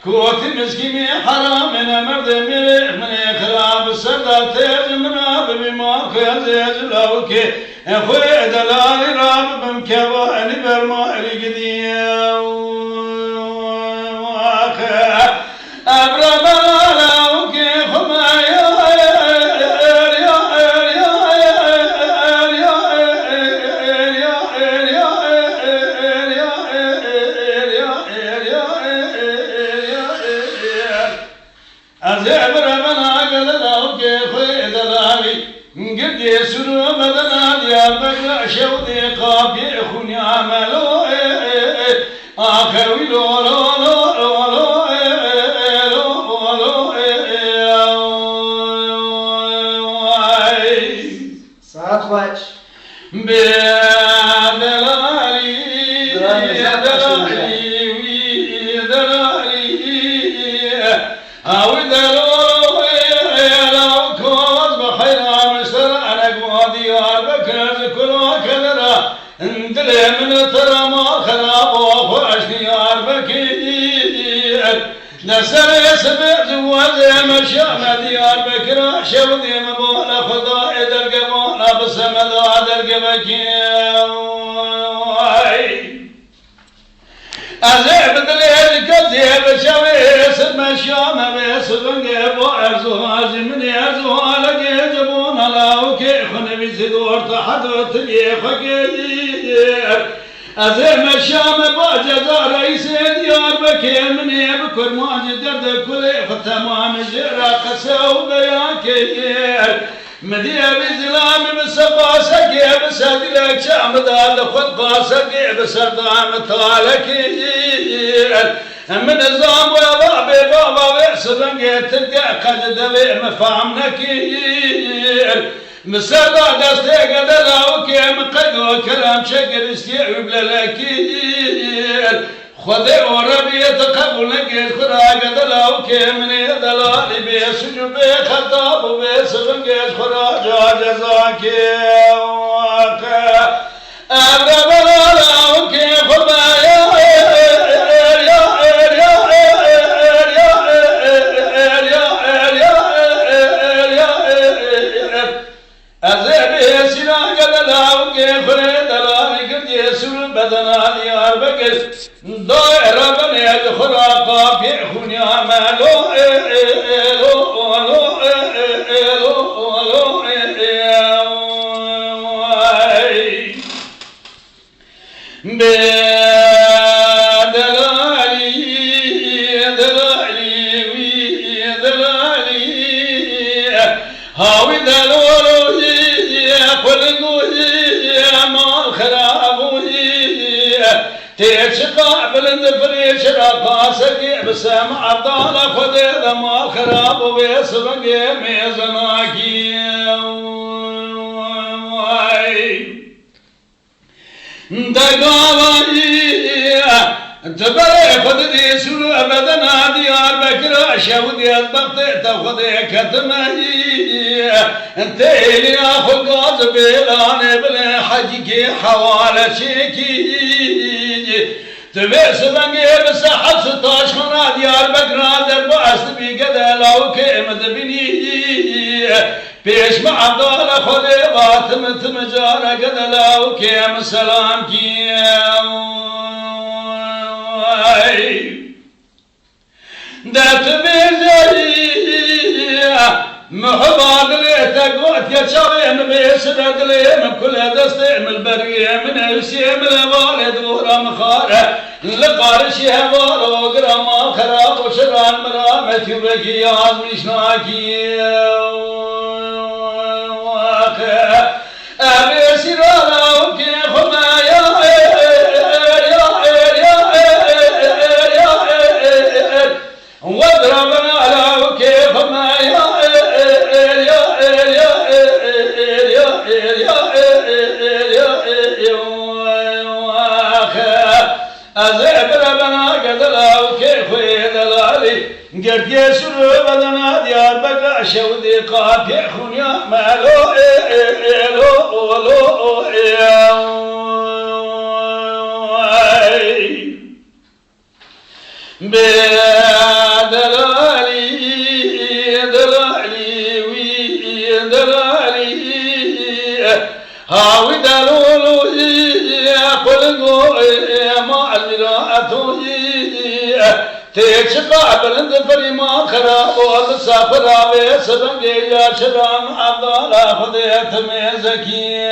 كوت مسكين حرام من مرد من خراب السردة تجمنا بما كذا لوك خوي دلال راب بمكواني برما القديم نسر سبع زواج مشام ديار بكرة شودي مبولا خضاء درقبولا بسمدا درقبكي أزيب دليل كذيب شويس مشام بيسبنق وأرزوها زمني أرزوها لقي جبونا لاوكي خنبي زدور تحدوت لي فكير أزيم الشام بجزا رئيس ديار بكي مني بكر ماجد درد كل فتمام جرا قسو بياكير مدي بزلام بسباسكي بسدلك شام دال خد باسكي بسردام طالكير من الزام وبابي بابا ويسرنجي تلقى قد دبي مفهمنكير مسدا دسته قدلا وكيم قد وكلام شكر استيعب للكير خذ وربي يتقبل نقيد خدا قدلا وكيم ندلالي بيسجب بخطاب وبيسبن قيد خدا جزاكي أبرا بلا وكيم خبايا بدنا ديار بكر دائرة بني الخرافة في خنيا مالو تيشقى بلند فريش رقاصك بسام عبدال خدي ما خراب ويسبق ميزناكي دقالي تبري خدي سلو أبدنا ديار بكر شودي الضغط تاخذي كتمي انت اللي اخذ قاز بيلان بلا حجك حوالة شيكي تبيس بنجي بس حبس طاش خنا ديار بكر درباس بيقدا لو كيمد بني بيش مع عبدال خدي باتم تمجار قدا لو كيم سلام كي دات بيزي محباب ليتك وقت يتشغي بيسرد لي من كل دستي من البرية من السي من الوالد ورا مخاره لقارشی هوارو گرما خراب و شران مرامتی و بکی آزمیش ناکی أبي سرانا وكي خمايا واضربنا على وكي خمايا أزعب ربنا قدلا وكي خوي دلالي قرد يسر بدنا ديار بقى شودي قاب يخون يا مالو دلالي هاوي دلولو قلقو مع المراءة تيشقى بلند فريما خراب والسافر آوه سبنگي يا شرام عبدالله خديت ميزكي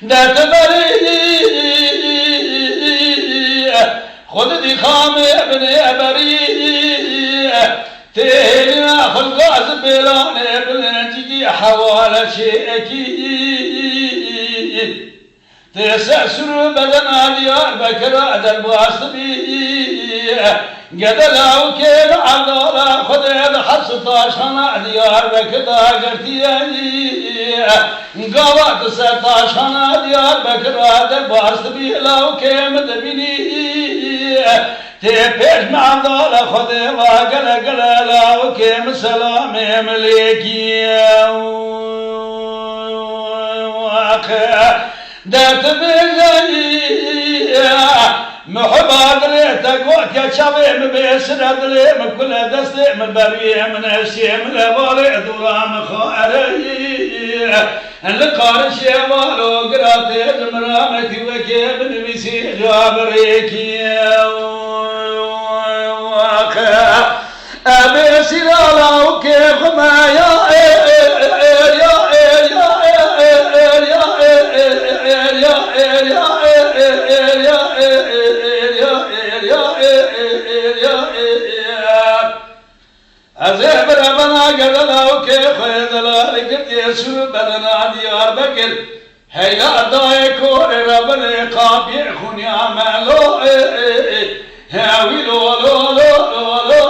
دات بري خود دي خام ابن ابري تينا خلقاز بلان ابن جيجي حوالة شيئكي تسأسر بدنا ديار بكر عدل بواصبي قدلا وكيل عدالا خديد حصطاش خنا ديار بكر داقرتي قوات ستاش خنا ديار بكر عدل بواصبي لو كيم دبيني تبيش معدالا خدي وقلا قلا لو كيم سلامي مليكي دات بيجي محبا دريتك وقت شبيب بيسر دريم كل دستي من بريه من الشيء من الباري دورام خاري القارش يوالو قراتي جمرامتي وكيب نبيسي جابريكي أبي سرالا وكيف ما يا أزهب ربنا قدنا وكيف يدلا لقد يسوع بدنا ديار بكر هيلا دايكور ربنا قاب يخون يا مالو هاوي لو لو لو لو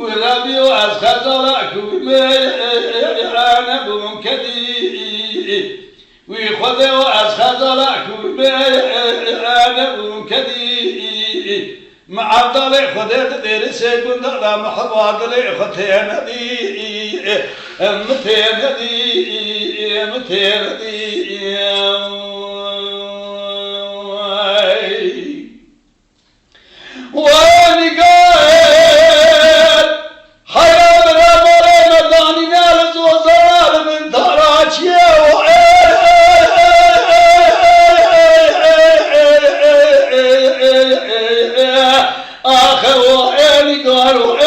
ورابي وأز خزالك وما أنا بوم كدي وخذ وأز خزالك وما أنا بوم كدي مع الضلع خذت دير سيكون لا محبا ضلع خذتين دي متين دي متين دي واني قال حيا برامر مداني نال زوزار من تراشيه آخر واني قال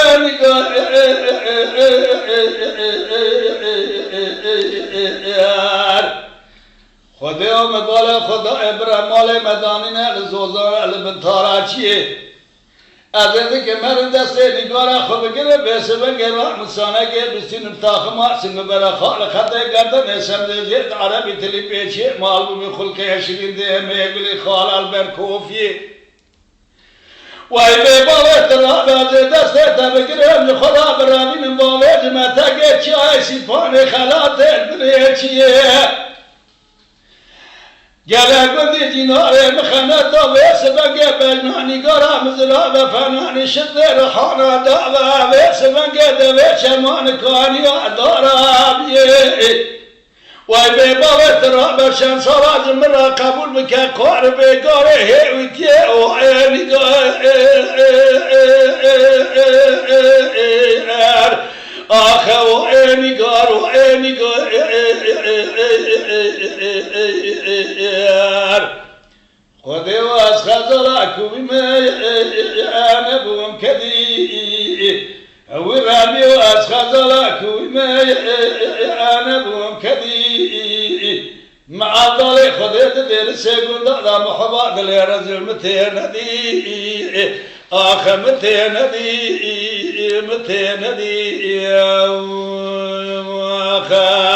خدا مقاله خدا ابراهیم مدانی نال زوزار من تراشيه از اینکه که مرد دسته نگاره خوب گره بیسه بگره مسانه گره بستیم تاخما سنگ برا خال خطه گردن اسم دیجیت عربی تلی پیچی معلومی خلقه شرین ده میگلی خال البر کوفی وای به باور ترابه دسته تا بگره خدا برامی من باور جمعتا گه چای سیفان خلات البره چیه گله گندی جیناره مخنتا ویس بگه بجنانی گارا مزرابه فنانی شده رخانا داوه ویس بگه دوه چمان کانی دارا بیه وای به باوه ترابه شنساراج مرا قبول بکه قار بگاره هیویتیه و عیلی آخه و اینگار خودی و از خزالا کوبی انا بوم کدی و رامی و از خزالا کوبی انا بوم کدی معادل خودت دیر سگون دا محبا دل رزل متندی آخه متندی آخه